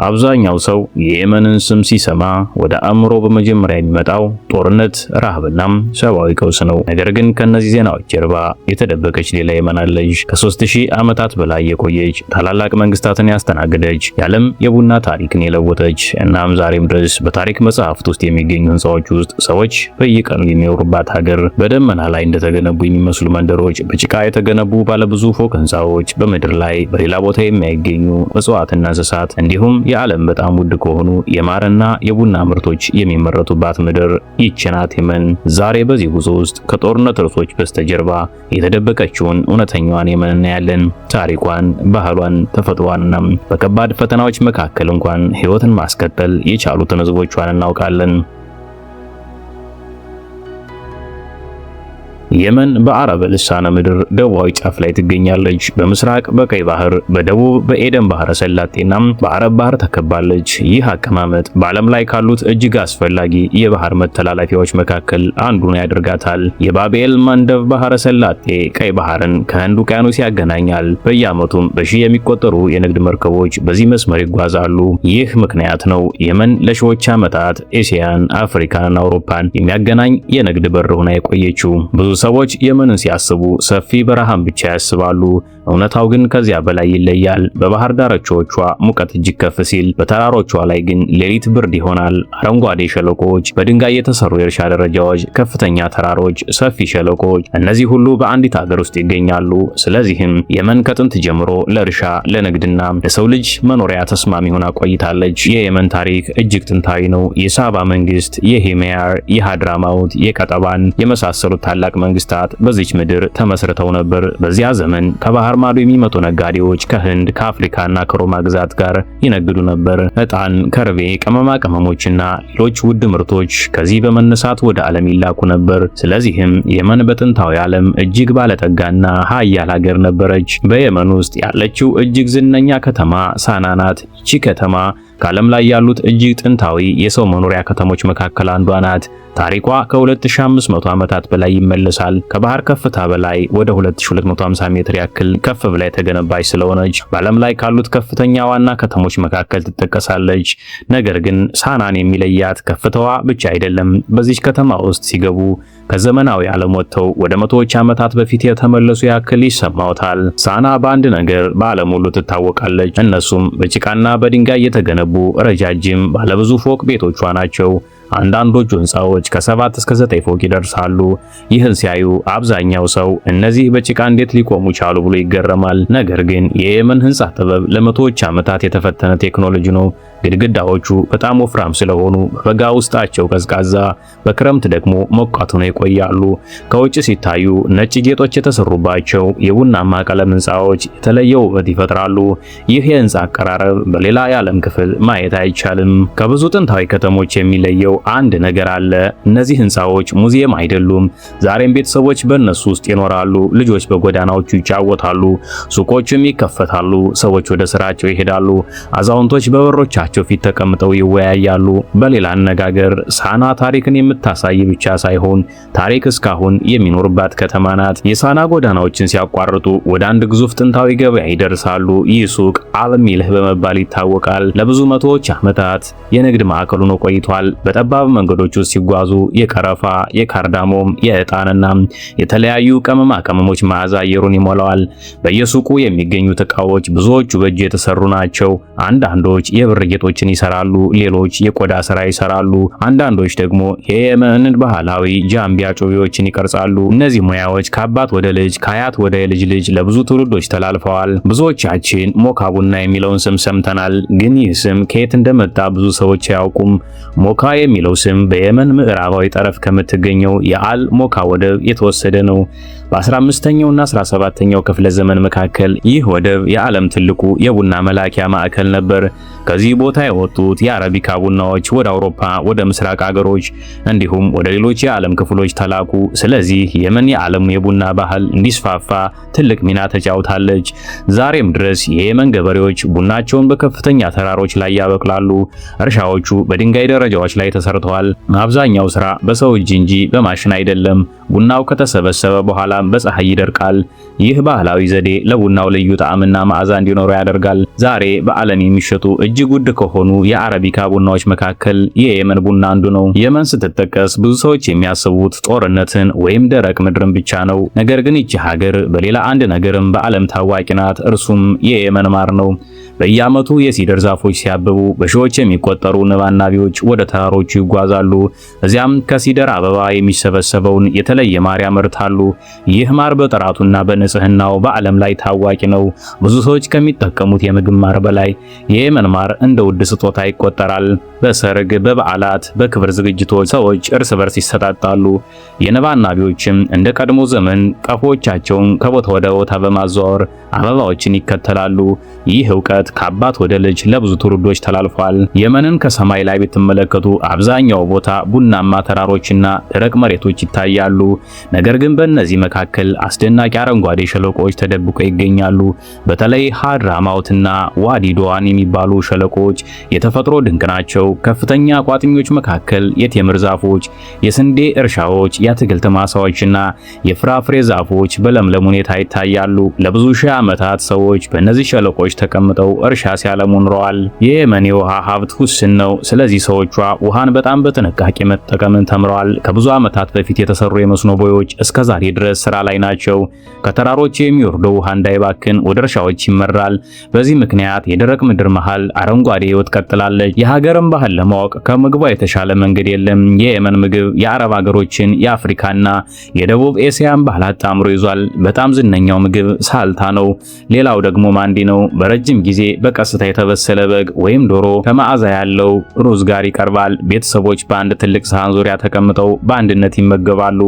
አብዛኛው ሰው የየመንን ስም ሲሰማ ወደ አእምሮ በመጀመሪያ የሚመጣው ጦርነት፣ ረሃብና ሰብአዊ ቀውስ ነው። ነገር ግን ከነዚህ ዜናዎች ጀርባ የተደበቀች ሌላ የመን አለች። ከ3000 ዓመታት በላይ የቆየች፣ ታላላቅ መንግስታትን ያስተናገደች፣ የዓለም የቡና ታሪክን የለወጠች እናም ዛሬም ድረስ በታሪክ መጽሐፍት ውስጥ የሚገኙ ህንጻዎች ውስጥ ሰዎች በየቀኑ የሚኖሩባት ሀገር፣ በደመና ላይ እንደተገነቡ የሚመስሉ መንደሮች፣ በጭቃ የተገነቡ ባለብዙ ፎቅ ህንጻዎች፣ በምድር ላይ በሌላ ቦታ የማይገኙ እጽዋትና እንስሳት እንዲሁም የዓለም በጣም ውድ ከሆኑ የማርና የቡና ምርቶች የሚመረቱባት ምድር ይህች ናት የመን። ዛሬ በዚህ ጉዞ ውስጥ ከጦርነት ርዕሶች በስተጀርባ የተደበቀችውን እውነተኛዋን የመን እናያለን። ታሪኳን፣ ባህሏን፣ ተፈጥሯንና በከባድ ፈተናዎች መካከል እንኳን ህይወትን ማስቀጠል የቻሉትን ህዝቦቿን እናውቃለን። የመን በአረብ ልሳነ ምድር ደቡባዊ ጫፍ ላይ ትገኛለች። በምስራቅ በቀይ ባህር፣ በደቡብ በኤደን ባህረ ሰላጤና በአረብ ባህር ተከባለች። ይህ አቀማመጥ በዓለም ላይ ካሉት እጅግ አስፈላጊ የባህር መተላለፊያዎች መካከል አንዱን ያደርጋታል። የባቤል መንደብ ባህረ ሰላጤ ቀይ ባህርን ከህንድ ውቅያኖስ ያገናኛል። በየዓመቱም በሺህ የሚቆጠሩ የንግድ መርከቦች በዚህ መስመር ይጓዛሉ። ይህ ምክንያት ነው የመን ለሺዎች ዓመታት ኤስያን፣ አፍሪካንና አውሮፓን የሚያገናኝ የንግድ በር ሆና የቆየችው። ብዙ ሰዎች የመንን ሲያስቡ ሰፊ በረሃን ብቻ ያስባሉ። እውነታው ግን ከዚያ በላይ ይለያል። በባህር ዳርቻዎቿ ሙቀት እጅግ ከፍ ሲል፣ በተራሮቿ ላይ ግን ሌሊት ብርድ ይሆናል። አረንጓዴ ሸለቆዎች፣ በድንጋይ የተሰሩ የእርሻ ደረጃዎች፣ ከፍተኛ ተራሮች፣ ሰፊ ሸለቆዎች፣ እነዚህ ሁሉ በአንዲት ሀገር ውስጥ ይገኛሉ። ስለዚህም የመን ከጥንት ጀምሮ ለእርሻ ለንግድና ለሰው ልጅ መኖሪያ ተስማሚ ሆና ቆይታለች። የየመን ታሪክ እጅግ ጥንታዊ ነው። የሳባ መንግስት፣ የሂማያር፣ የሃድራማውት፣ የቀጠባን የመሳሰሉት ታላቅ መንግስታት በዚች ምድር ተመስርተው ነበር። በዚያ ዘመን ከባህር ማዶ የሚመጡ ነጋዴዎች ከህንድ ከአፍሪካና ከሮማ ግዛት ጋር ይነግዱ ነበር። ዕጣን፣ ከርቤ፣ ቅመማ ቅመሞችና ሌሎች ውድ ምርቶች ከዚህ በመነሳት ወደ ዓለም ይላኩ ነበር። ስለዚህም የመን በጥንታዊ ዓለም እጅግ ባለጠጋና ሀያል ሀገር ነበረች። በየመን ውስጥ ያለችው እጅግ ዝነኛ ከተማ ሳና ናት። ይቺ ከተማ ከዓለም ላይ ያሉት እጅግ ጥንታዊ የሰው መኖሪያ ከተሞች መካከል አንዷ ናት። ታሪኳ ከ2500 ዓመታት በላይ ይመለሳል። ከባህር ከፍታ በላይ ወደ 2250 ሜትር ያክል ከፍ ብላ የተገነባች ስለሆነች በዓለም ላይ ካሉት ከፍተኛ ዋና ከተሞች መካከል ትጠቀሳለች። ነገር ግን ሳናን የሚለያት ከፍታዋ ብቻ አይደለም። በዚች ከተማ ውስጥ ሲገቡ ከዘመናዊ ዓለም ወጥተው ወደ መቶዎች ዓመታት በፊት የተመለሱ ያክል ይሰማውታል። ሳና በአንድ ነገር በዓለም ሁሉ ትታወቃለች። እነሱም በጭቃና በድንጋይ የተገነቡ ረጃጅም ባለብዙ ፎቅ ቤቶቿ ናቸው። አንዳንዶቹ ህንጻዎች ከ7 እስከ 9 ፎቅ ይደርሳሉ። ይህን ሲያዩ አብዛኛው ሰው እነዚህ በጭቃ እንዴት ሊቆሙ ቻሉ ብሎ ይገረማል። ነገር ግን የየመን ህንጻ ጥበብ ለመቶዎች ዓመታት የተፈተነ ቴክኖሎጂ ነው። ግድግዳዎቹ በጣም ወፍራም ስለሆኑ በበጋ ውስጣቸው ቀዝቃዛ፣ በክረምት ደግሞ ሞቃት ሆነው ይቆያሉ። ከውጭ ሲታዩ ነጭ ጌጦች የተሰሩባቸው የቡናማ ቀለም ህንጻዎች የተለየ ውበት ይፈጥራሉ። ይህ የህንጻ አቀራረብ በሌላ የዓለም ክፍል ማየት አይቻልም። ከብዙ ጥንታዊ ከተሞች የሚለየው አንድ ነገር አለ። እነዚህ ህንጻዎች ሙዚየም አይደሉም። ዛሬም ቤተሰቦች በእነሱ ውስጥ ይኖራሉ። ልጆች በጎዳናዎቹ ይጫወታሉ። ሱቆችም ይከፈታሉ። ሰዎች ወደ ስራቸው ይሄዳሉ። አዛውንቶች በበሮቻቸው ፊት ተቀምጠው ይወያያሉ። በሌላ አነጋገር ሳና ታሪክን የምታሳይ ብቻ ሳይሆን ታሪክ እስካሁን የሚኖርባት ከተማ ናት። የሳና ጎዳናዎችን ሲያቋርጡ ወደ አንድ ግዙፍ ጥንታዊ ገበያ ይደርሳሉ። ይህ ሱቅ አልሚልህ በመባል ይታወቃል። ለብዙ መቶዎች ዓመታት የንግድ ማዕከል ሆኖ ቆይቷል። በጠባብ መንገዶች ውስጥ ሲጓዙ የቀረፋ፣ የካርዳሞም፣ የዕጣንና የተለያዩ ቅመማ ቅመሞች መዓዛ አየሩን ይሞላዋል። በየሱቁ የሚገኙት ዕቃዎች ብዙዎቹ በእጅ የተሰሩ ናቸው። አንዳንዶች የብር ጌጦችን ይሰራሉ፣ ሌሎች የቆዳ ስራ ይሰራሉ። አንዳንዶች ደግሞ የየመንን ባህላዊ ጃምቢያ ጩቤዎችን ይቀርጻሉ። እነዚህ ሙያዎች ከአባት ወደ ልጅ ከአያት ወደ የልጅ ልጅ ለብዙ ትውልዶች ተላልፈዋል። ብዙዎቻችን ሞካ ቡና የሚለውን ስም ሰምተናል፣ ግን ይህ ስም ከየት እንደመጣ ብዙ ሰዎች አያውቁም። ሞካ የሚለው ስም በየመን ምዕራባዊ ጠረፍ ከምትገኘው የአል ሞካ ወደብ የተወሰደ ነው። በ15ኛውና 17ኛው ክፍለ ዘመን መካከል ይህ ወደብ የዓለም ትልቁ የቡና መላኪያ ማዕከል ነበር። ከዚህ ቦታ የወጡት የአረቢካ ቡናዎች ወደ አውሮፓ፣ ወደ ምስራቅ አገሮች እንዲሁም ወደ ሌሎች የዓለም ክፍሎች ተላኩ። ስለዚህ የመን የዓለም የቡና ባህል እንዲስፋፋ ትልቅ ሚና ተጫውታለች። ዛሬም ድረስ የየመን ገበሬዎች ቡናቸውን በከፍተኛ ተራሮች ላይ ያበቅላሉ። እርሻዎቹ በድንጋይ ደረጃዎች ላይ ተሰርተዋል። አብዛኛው ስራ በሰው እጅ እንጂ በማሽን አይደለም። ቡናው ከተሰበሰበ በኋላ በፀሐይ ይደርቃል። ይህ ባህላዊ ዘዴ ለቡናው ልዩ ጣዕምና መዓዛ እንዲኖረው ያደርጋል። ዛሬ በዓለም የሚሸጡ እጅግ ውድ ከሆኑ የአረቢካ ቡናዎች መካከል የየመን ቡና አንዱ ነው። የመን ስትጠቀስ ብዙ ሰዎች የሚያስቡት ጦርነትን ወይም ደረቅ ምድርን ብቻ ነው። ነገር ግን ይቺ ሀገር በሌላ አንድ ነገርም በዓለም ታዋቂ ናት። እርሱም የየመን ማር ነው። በየዓመቱ የሲደር ዛፎች ሲያብቡ በሺዎች የሚቆጠሩ ንብ አናቢዎች ወደ ተራሮቹ ይጓዛሉ። እዚያም ከሲደር አበባ የሚሰበሰበውን የተለየ ማር ያመርታሉ። ይህ ማር በጥራቱና በንጽህናው በዓለም ላይ ታዋቂ ነው። ብዙ ሰዎች ከሚጠቀሙት የምግብ ማር በላይ የየመን ማር እንደ ውድ ስጦታ ይቆጠራል። በሰርግ፣ በበዓላት፣ በክብር ዝግጅቶች ሰዎች እርስ በርስ ይሰጣጣሉ። የንብ አናቢዎችም እንደ ቀድሞ ዘመን ቀፎቻቸውን ከቦታ ወደ ቦታ በማዘዋወር አበባዎችን ይከተላሉ። ይህ ዕውቀት ከአባት ወደ ልጅ ለብዙ ትውልዶች ተላልፏል። የመንን ከሰማይ ላይ ብትመለከቱ አብዛኛው ቦታ ቡናማ ተራሮችና ደረቅ መሬቶች ይታያሉ። ነገር ግን በእነዚህ መካከል አስደናቂ አረንጓዴ ሸለቆዎች ተደብቀው ይገኛሉ። በተለይ ሀድራማውትና ዋዲ ዶዋን የሚባሉ ሸለቆዎች የተፈጥሮ ድንቅ ናቸው። ከፍተኛ ቋጥኞች መካከል የቴምር ዛፎች፣ የስንዴ እርሻዎች፣ የአትክልት ማሳዎችና የፍራፍሬ ዛፎች በለምለም ሁኔታ ይታያሉ። ለብዙ ሺህ ዓመታት ሰዎች በእነዚህ ሸለቆዎች ተቀምጠው እርሻ ሲያለሙ ኖረዋል። የየመን የውሃ ሀብት ውስን ነው። ስለዚህ ሰዎቿ ውሃን በጣም በጥንቃቄ መጠቀምን ተምረዋል። ከብዙ ዓመታት በፊት የተሰሩ የመስኖ ቦዮች እስከ ዛሬ ድረስ ስራ ላይ ናቸው። ከተራሮች የሚወርደው ውሃ እንዳይባክን ወደ እርሻዎች ይመራል። በዚህ ምክንያት የደረቅ ምድር መሃል አረንጓዴ ሕይወት ቀጥላለች። የሀገርን ባህል ለማወቅ ከምግቧ የተሻለ መንገድ የለም። የየመን ምግብ የአረብ ሀገሮችን የአፍሪካና የደቡብ ኤስያን ባህል አጣምሮ ይዟል። በጣም ዝነኛው ምግብ ሳልታ ነው። ሌላው ደግሞ ማንዲ ነው። በረጅም ጊዜ በቀስታ የተበሰለ በግ ወይም ዶሮ ከመዓዛ ያለው ሩዝ ጋር ይቀርባል። ቤተሰቦች በአንድ ትልቅ ሳህን ዙሪያ ተቀምጠው በአንድነት ይመገባሉ።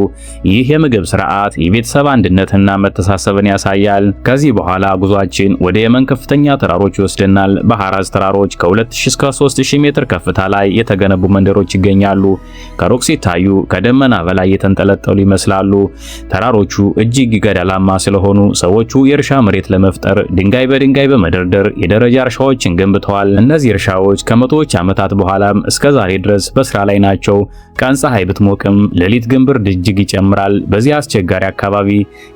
ይህ የምግብ ስርዓት የቤተሰብ አንድነትና መተሳሰብን ያሳያል። ከዚህ በኋላ ጉዟችን ወደ የመን ከፍተኛ ተራሮች ይወስደናል። በሐራዝ ተራሮች ከ2000 እስከ 3000 ሜትር ከፍታ ላይ የተገነቡ መንደሮች ይገኛሉ። ከሩቅ ሲታዩ ከደመና በላይ የተንጠለጠሉ ይመስላሉ። ተራሮቹ እጅግ ገደላማ ስለሆኑ ሰዎቹ የእርሻ መሬት ለመፍጠር ድንጋይ በድንጋይ በመደርደር የደረጃ እርሻዎችን ገንብተዋል። እነዚህ እርሻዎች ከመቶዎች ዓመታት በኋላም እስከ ዛሬ ድረስ በስራ ላይ ናቸው። ቀን ፀሐይ ብትሞቅም ሌሊት ግን ብርድ እጅግ ይጨምራል። በዚህ አስቸጋሪ አካባቢ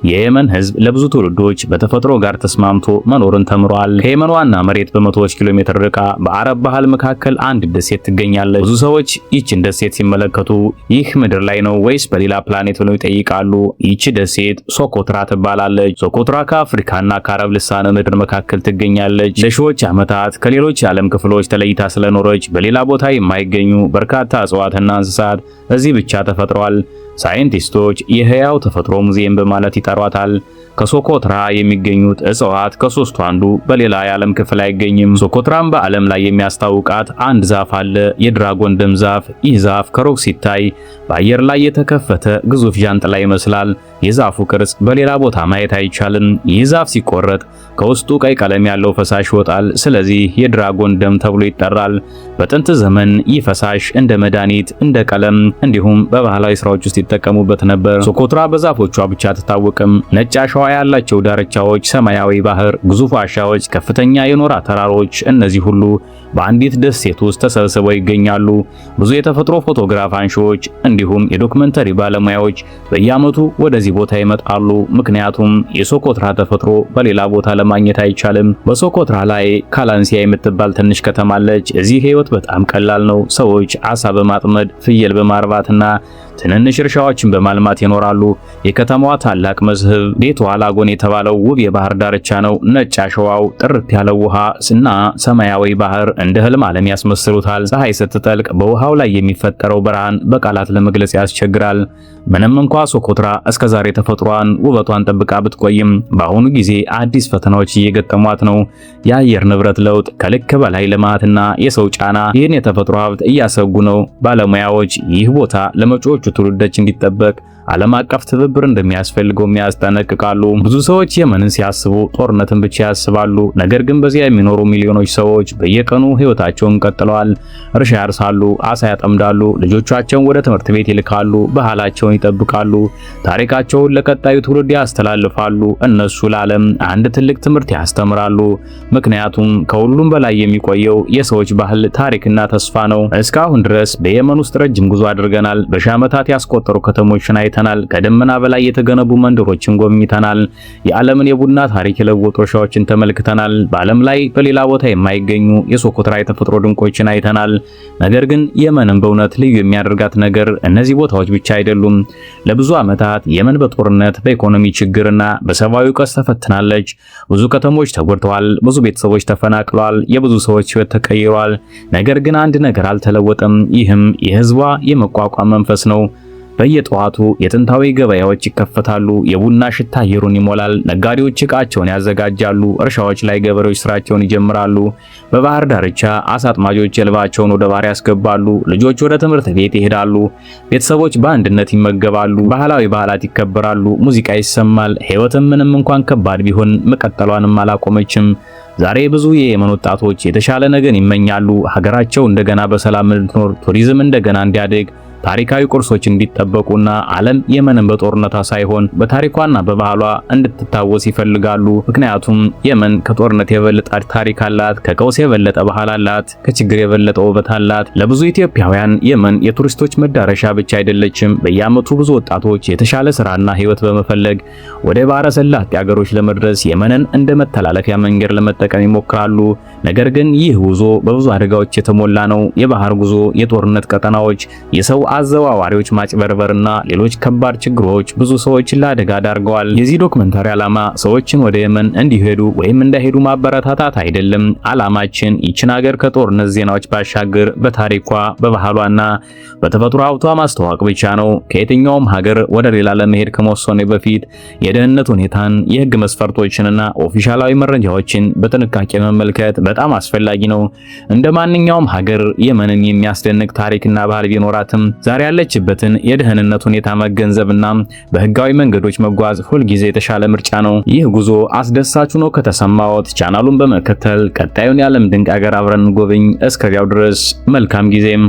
የየመን ሕዝብ ለብዙ ትውልዶች በተፈጥሮ ጋር ተስማምቶ መኖርን ተምሯል። ከየመን ዋና መሬት በመቶዎች ኪሎ ሜትር ርቃ በአረብ ባህል መካከል አንድ ደሴት ትገኛለች። ብዙ ሰዎች ይህችን ደሴት ሲመለከቱ ይህ ምድር ላይ ነው ወይስ በሌላ ፕላኔት ብለው ይጠይቃሉ። ይህች ደሴት ሶኮትራ ትባላለች። ሶኮትራ ከአፍሪካና ከአረብ ልሳነ ምድር መካከል ትገኛለች። ለሺዎች ዓመታት ከሌሎች የዓለም ክፍሎች ተለይታ ስለኖረች በሌላ ቦታ የማይገኙ በርካታ እጽዋትና እንስሳት እዚህ ብቻ ተፈጥረዋል። ሳይንቲስቶች የህያው ተፈጥሮ ሙዚየም በማለት ይጠሯታል። ከሶኮትራ የሚገኙት እጽዋት ከሶስቱ አንዱ በሌላ የዓለም ክፍል አይገኝም። ሶኮትራም በዓለም ላይ የሚያስታውቃት አንድ ዛፍ አለ፣ የድራጎን ደም ዛፍ። ይህ ዛፍ ከሩቅ ሲታይ በአየር ላይ የተከፈተ ግዙፍ ዣንጥላ ይመስላል። የዛፉ ቅርጽ በሌላ ቦታ ማየት አይቻልም። ይህ ዛፍ ሲቆረጥ ከውስጡ ቀይ ቀለም ያለው ፈሳሽ ይወጣል። ስለዚህ የድራጎን ደም ተብሎ ይጠራል። በጥንት ዘመን ይህ ፈሳሽ እንደ መድኃኒት፣ እንደ ቀለም እንዲሁም በባህላዊ ስራዎች ውስጥ ይጠቀሙበት ነበር። ሶኮትራ በዛፎቿ ብቻ አትታወቅም። ነጭ አሸዋ ያላቸው ዳርቻዎች፣ ሰማያዊ ባህር፣ ግዙፍ ዋሻዎች፣ ከፍተኛ የኖራ ተራሮች፣ እነዚህ ሁሉ በአንዲት ደሴት ውስጥ ተሰብስበው ይገኛሉ። ብዙ የተፈጥሮ ፎቶግራፍ አንሺዎች እንዲሁም የዶክመንተሪ ባለሙያዎች በየዓመቱ ወደዚህ ቦታ ይመጣሉ። ምክንያቱም የሶኮትራ ተፈጥሮ በሌላ ቦታ ለማግኘት አይቻልም። በሶኮትራ ላይ ካላንሲያ የምትባል ትንሽ ከተማ አለች። እዚህ ህይወት በጣም ቀላል ነው። ሰዎች አሳ በማጥመድ ፍየል በማርባትና ትንንሽ እርሻዎችን በማልማት ይኖራሉ። የከተማዋ ታላቅ መስህብ ቤቷ ላጎን የተባለው ውብ የባህር ዳርቻ ነው። ነጭ አሸዋው፣ ጥርት ያለው ውሃ እና ሰማያዊ ባህር እንደ ህልም ዓለም ያስመስሉታል። ፀሐይ ስትጠልቅ በውሃው ላይ የሚፈጠረው ብርሃን በቃላት ለመግለጽ ያስቸግራል። ምንም እንኳ ሶኮትራ እስከዛሬ ተፈጥሯን ውበቷን ጠብቃ ብትቆይም በአሁኑ ጊዜ አዲስ ፈተናዎች እየገጠሟት ነው። የአየር ንብረት ለውጥ፣ ከልክ በላይ ልማትና የሰው ጫና ይህን የተፈጥሮ ሀብት እያሰጉ ነው። ባለሙያዎች ይህ ቦታ ለመጪዎቹ ትውልዶች እንዲጠበቅ ዓለም አቀፍ ትብብር እንደሚያስፈልገው ያስጠነቅቃሉ። ብዙ ሰዎች የመንን ሲያስቡ ጦርነትን ብቻ ያስባሉ። ነገር ግን በዚያ የሚኖሩ ሚሊዮኖች ሰዎች በየቀኑ ህይወታቸውን ቀጥለዋል። እርሻ ያርሳሉ፣ አሳ ያጠምዳሉ፣ ልጆቻቸውን ወደ ትምህርት ቤት ይልካሉ፣ ባህላቸውን ይጠብቃሉ፣ ታሪካቸውን ለቀጣዩ ትውልድ ያስተላልፋሉ። እነሱ ለዓለም አንድ ትልቅ ትምህርት ያስተምራሉ። ምክንያቱም ከሁሉም በላይ የሚቆየው የሰዎች ባህል፣ ታሪክና ተስፋ ነው። እስካሁን ድረስ በየመን ውስጥ ረጅም ጉዞ አድርገናል። በሺህ ዓመታት ያስቆጠሩ ከተሞችን አይተናል። አይተናል። ከደመና በላይ የተገነቡ መንደሮችን ጎብኝተናል። የዓለምን የቡና ታሪክ የለወጡ እርሻዎችን ተመልክተናል። በዓለም ላይ በሌላ ቦታ የማይገኙ የሶኮትራ የተፈጥሮ ድንቆችን አይተናል። ነገር ግን የመንን በእውነት ልዩ የሚያደርጋት ነገር እነዚህ ቦታዎች ብቻ አይደሉም። ለብዙ ዓመታት የመን በጦርነት በኢኮኖሚ ችግርና በሰብአዊ ቀውስ ተፈትናለች። ብዙ ከተሞች ተጎድተዋል። ብዙ ቤተሰቦች ተፈናቅለዋል። የብዙ ሰዎች ሕይወት ተቀይሯል። ነገር ግን አንድ ነገር አልተለወጠም። ይህም የህዝቧ የመቋቋም መንፈስ ነው። በየጠዋቱ የጥንታዊ ገበያዎች ይከፈታሉ። የቡና ሽታ አየሩን ይሞላል። ነጋዴዎች ዕቃቸውን ያዘጋጃሉ። እርሻዎች ላይ ገበሬዎች ስራቸውን ይጀምራሉ። በባህር ዳርቻ አሳ አጥማጆች ጀልባቸውን ወደ ባህር ያስገባሉ። ልጆች ወደ ትምህርት ቤት ይሄዳሉ። ቤተሰቦች በአንድነት ይመገባሉ። ባህላዊ በዓላት ይከበራሉ። ሙዚቃ ይሰማል። ሕይወትም ምንም እንኳን ከባድ ቢሆን መቀጠሏንም አላቆመችም። ዛሬ ብዙ የየመን ወጣቶች የተሻለ ነገር ይመኛሉ። ሀገራቸው እንደገና በሰላም እንድትኖር፣ ቱሪዝም እንደገና እንዲያድግ፣ ታሪካዊ ቅርሶች እንዲጠበቁና ዓለም የመንን በጦርነቷ ሳይሆን በታሪኳና በባህሏ እንድትታወስ ይፈልጋሉ። ምክንያቱም የመን ከጦርነት የበለጠ ታሪክ አላት፣ ከቀውስ የበለጠ ባህል አላት፣ ከችግር የበለጠ ውበት አላት። ለብዙ ኢትዮጵያውያን የመን የቱሪስቶች መዳረሻ ብቻ አይደለችም። በየዓመቱ ብዙ ወጣቶች የተሻለ ስራና ህይወት በመፈለግ ወደ ባህረ ሰላጤ ሀገሮች ለመድረስ የመንን እንደ መተላለፊያ መንገድ ለመጠቀም ይሞክራሉ። ነገር ግን ይህ ጉዞ በብዙ አደጋዎች የተሞላ ነው። የባህር ጉዞ፣ የጦርነት ቀጠናዎች፣ የሰው አዘዋዋሪዎች ማጭበርበርና ሌሎች ከባድ ችግሮች ብዙ ሰዎችን ለአደጋ ዳርገዋል። የዚህ ዶክመንታሪ ዓላማ ሰዎችን ወደ የመን እንዲሄዱ ወይም እንዳይሄዱ ማበረታታት አይደለም። ዓላማችን ይችን ሀገር ከጦርነት ዜናዎች ባሻገር በታሪኳ፣ በባህሏና በተፈጥሮ ሀብቷ ማስተዋወቅ ብቻ ነው። ከየትኛውም ሀገር ወደ ሌላ ለመሄድ ከመወሰኑ በፊት የደህንነት ሁኔታን፣ የህግ መስፈርቶችንና ኦፊሻላዊ መረጃዎችን በጥንቃቄ መመልከት በጣም አስፈላጊ ነው። እንደ ማንኛውም ሀገር የመንን የሚያስደንቅ ታሪክና ባህል ቢኖራትም ዛሬ ያለችበትን የደህንነት ሁኔታ መገንዘብና በህጋዊ መንገዶች መጓዝ ሁልጊዜ የተሻለ ምርጫ ነው። ይህ ጉዞ አስደሳች ሆኖ ከተሰማዎት ቻናሉን በመከተል ቀጣዩን የዓለም ድንቅ ሀገር አብረን ጎብኝ። እስከዚያው ድረስ መልካም ጊዜም